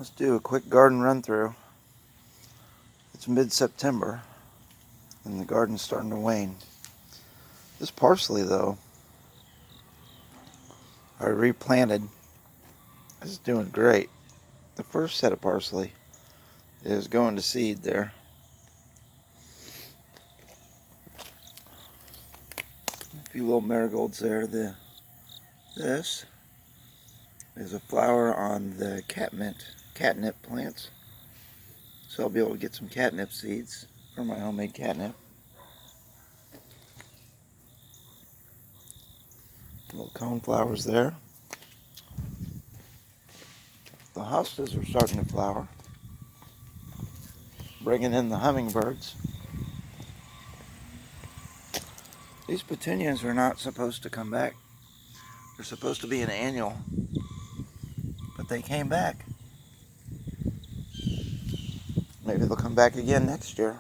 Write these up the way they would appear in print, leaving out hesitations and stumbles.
Let's do a quick garden run through. It's mid-September and the garden's starting to wane. This parsley though, I replanted, is doing great. The first set of parsley is going to seed there. A few little marigolds there. This is a flower on the catnip plants. So I'll be able to get some catnip seeds for my homemade catnip. Little cone flowers there. The hostas are starting to flower, bringing in the hummingbirds. These petunias are not supposed to come back. They're supposed to be an annual, but they came back. Maybe they'll come back again next year.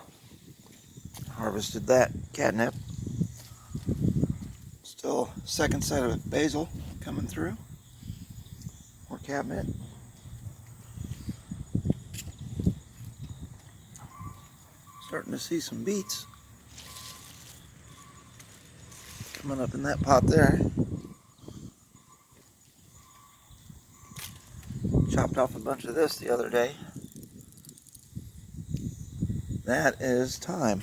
Harvested that catnip. Still second set of basil coming through. More catnip. Starting to see some beets coming up in that pot there. Chopped off a bunch of this the other day. That is thyme.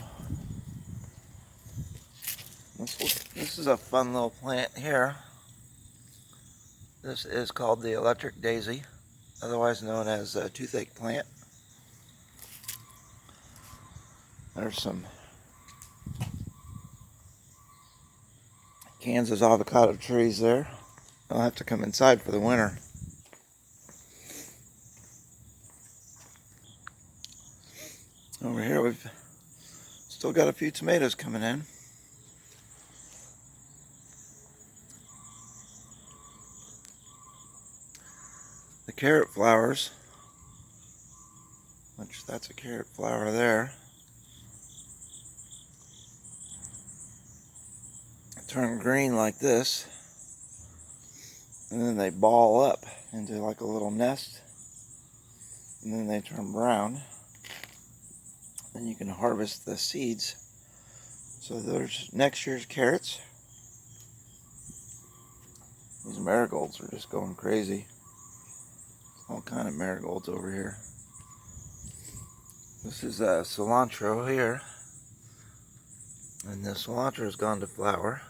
This is a fun little plant here. This is called the electric daisy, otherwise known as a toothache plant. There's some Kansas avocado trees there. I'll have to come inside for the winter. Over here we've still got a few tomatoes coming in. The carrot flowers, which that's a carrot flower there, turn green like this, and then they ball up into like a little nest, and then they turn brown. Then you can harvest the seeds. So there's next year's carrots. These marigolds are just going crazy. All kind of marigolds over here. This is cilantro here, and the cilantro has gone to flower,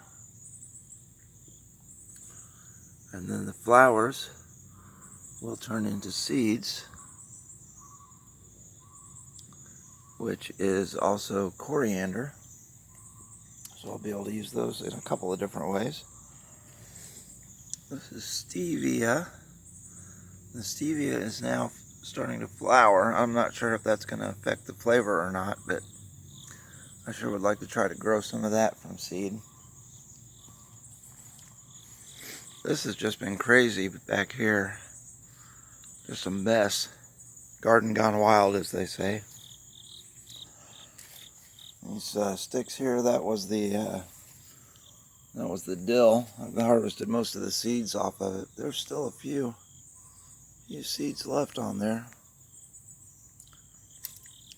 and then the flowers will turn into seeds, which is also coriander. So I'll be able to use those in a couple of different ways. This is stevia. The stevia is now starting to flower. I'm not sure if that's going to affect the flavor or not, but I sure would like to try to grow some of that from seed. This has just been crazy back here. Just a mess. Garden gone wild, as they say. These sticks here, that was the dill. I've harvested most of the seeds off of it. There's still a few seeds left on there.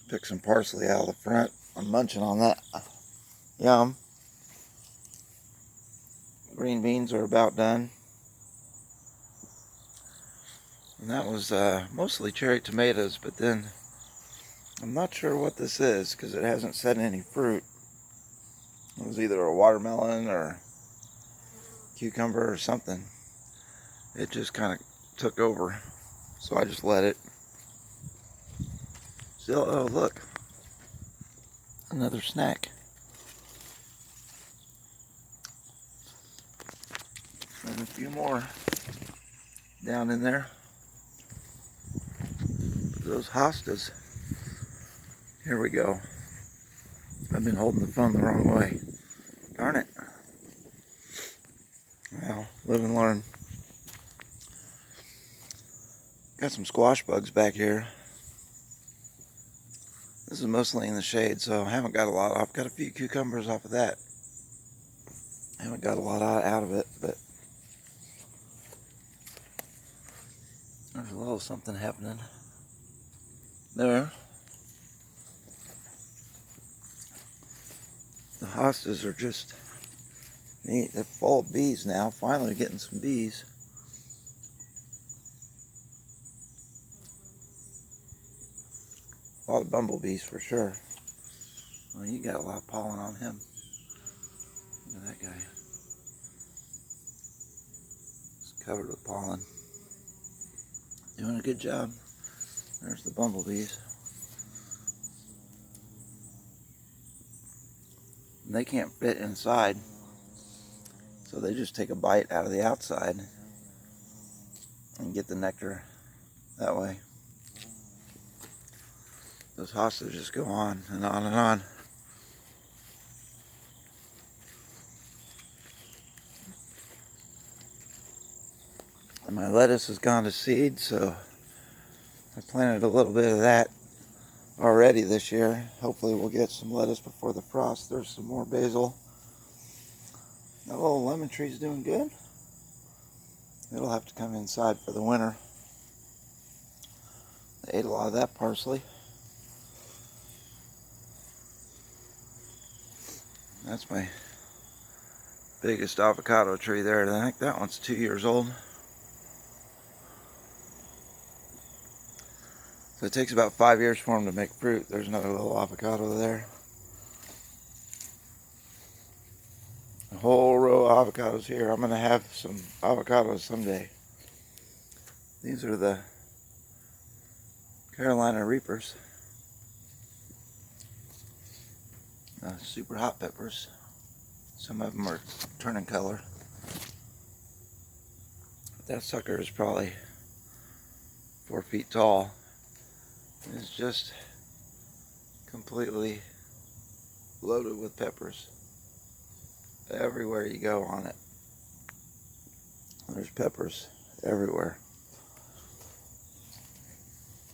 Pick some parsley out of the front. I'm munching on that. Yum. Green beans are about done. And that was mostly cherry tomatoes, but then I'm not sure what this is because it hasn't said any fruit. It was either a watermelon or cucumber or something. It just kind of took over, so I just let it. Still, oh look, another snack. And a few more down in there. Those hostas. Here we go. I've been holding the phone the wrong way. Darn it. Well, live and learn. Got some squash bugs back here. This is mostly in the shade, so I haven't got a lot. I've got a few cucumbers off of that. I haven't got a lot out of it, but there's a little something happening. there. The hostas are just neat. They're full of bees now. Finally getting some bees. A lot of bumblebees for sure. Well, you got a lot of pollen on him. Look at that guy. It's covered with pollen. Doing a good job. There's the bumblebees. And they can't fit inside, so they just take a bite out of the outside and get the nectar that way. Those hostas just go on and on and on. And my lettuce has gone to seed, so I planted a little bit of that already this year. Hopefully we'll get some lettuce before the frost. There's some more basil. That little lemon tree's doing good. It'll have to come inside for the winter. I ate a lot of that parsley. That's my biggest avocado tree there. I think that one's 2 years old. So it takes about 5 years for them to make fruit. There's another little avocado there. A whole row of avocados here. I'm going to have some avocados someday. These are the Carolina Reapers. Super hot peppers. Some of them are turning color. That sucker is probably 4 feet tall. It's just completely loaded with peppers. Everywhere you go on it, there's peppers everywhere.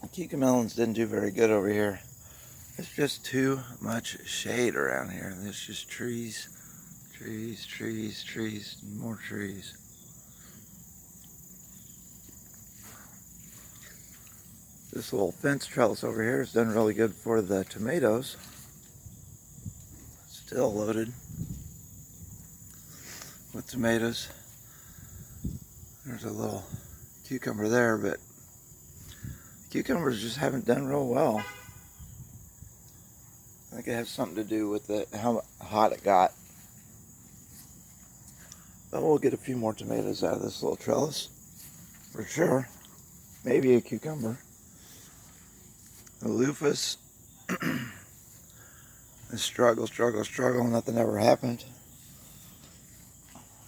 The cucamelons didn't do very good over here. There's just too much shade around here. There's just trees, trees, trees, trees, and more trees. This little fence trellis over here has done really good for the tomatoes. Still loaded with tomatoes. There's a little cucumber there, but cucumbers just haven't done real well. I think it has something to do with how hot it got. But we'll get a few more tomatoes out of this little trellis, for sure. Maybe a cucumber. The lupus. Struggle, nothing ever happened.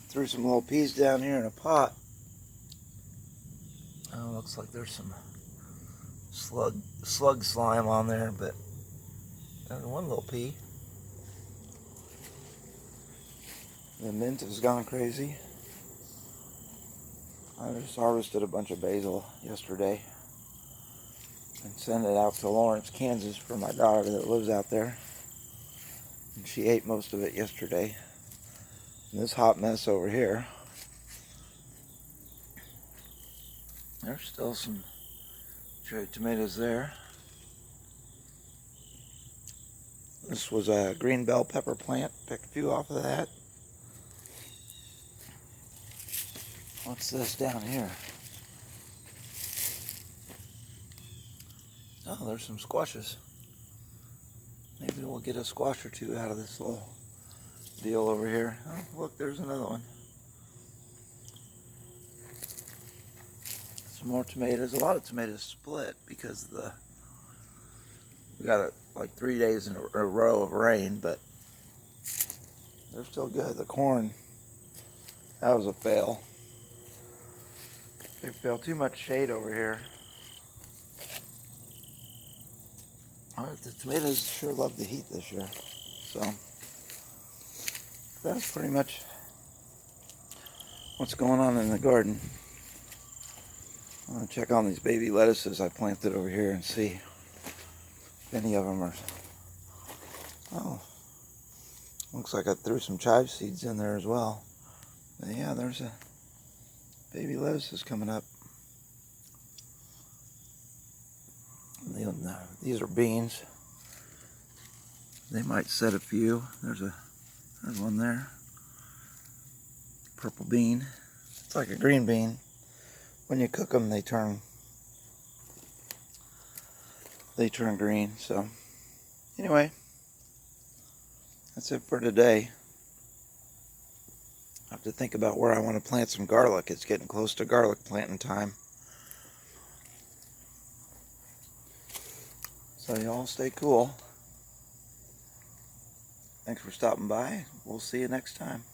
Threw some little peas down here in a pot. Oh, looks like there's some slug slime on there, but there's one little pea. The mint has gone crazy. I just harvested a bunch of basil yesterday and sent it out to Lawrence, Kansas for my daughter that lives out there. And she ate most of it yesterday. And this hot mess over here, there's still some cherry tomatoes there. This was a green bell pepper plant. Picked a few off of that. What's this down here? Oh, there's some squashes. Maybe we'll get a squash or two out of this little deal over here. Oh, look, there's another one. Some more tomatoes. A lot of tomatoes split because we got like 3 days in a row of rain, but they're still good. The corn, that was a fail. They fell too much shade over here. The tomatoes sure love the heat this year. So that's pretty much what's going on in the garden. I'm going to check on these baby lettuces I planted over here and see if any of them are... Oh, looks like I threw some chive seeds in there as well. But yeah, there's a baby lettuces coming up. And the And these are beans. They might set a few. There's one there. Purple bean. It's like a green bean. When you cook them, they turn green. So anyway, that's it for today. I have to think about where I want to plant some garlic. It's getting close to garlic planting time. So y'all stay cool. Thanks for stopping by. We'll see you next time.